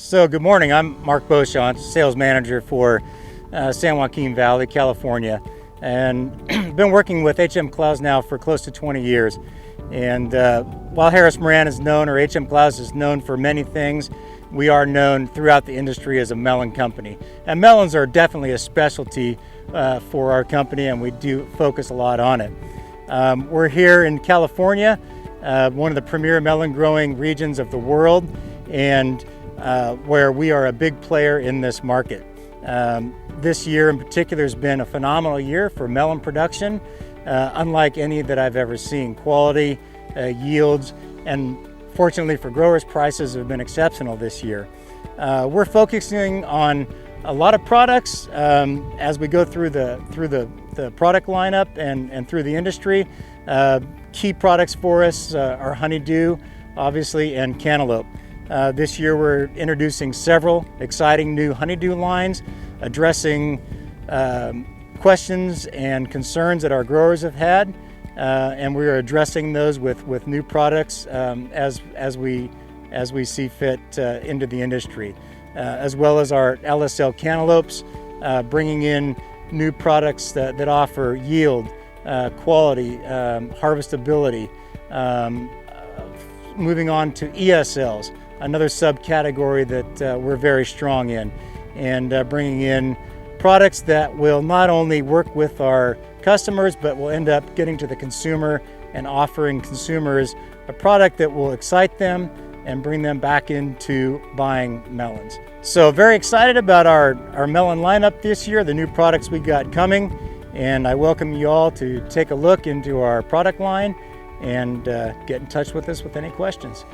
So good morning, I'm Mark Beauchamp, Sales Manager for San Joaquin Valley, California, and been working with HM.CLAUSE now for close to 20 years. And while Harris Moran is known, or HM.CLAUSE is known for many things, we are known throughout the industry as a melon company. And melons are definitely a specialty for our company, and we do focus a lot on it. We're here in California, one of the premier melon growing regions of the world, and where we are a big player in this market. This year in particular has been a phenomenal year for melon production, unlike any that I've ever seen. Quality, yields, and fortunately for growers, prices have been exceptional this year. We're focusing on a lot of products as we go through the product lineup and through the industry. Key products for us are honeydew, obviously, and cantaloupe. This year we're introducing several exciting new honeydew lines, addressing questions and concerns that our growers have had, and we are addressing those with new products as we see fit into the industry, as well as our LSL cantaloupes, bringing in new products that offer yield, quality, harvestability. Moving on to ESLs, another subcategory that we're very strong in, and bringing in products that will not only work with our customers, but will end up getting to the consumer and offering consumers a product that will excite them and bring them back into buying melons. So very excited about our melon lineup this year, the new products we got coming, and I welcome you all to take a look into our product line and get in touch with us with any questions.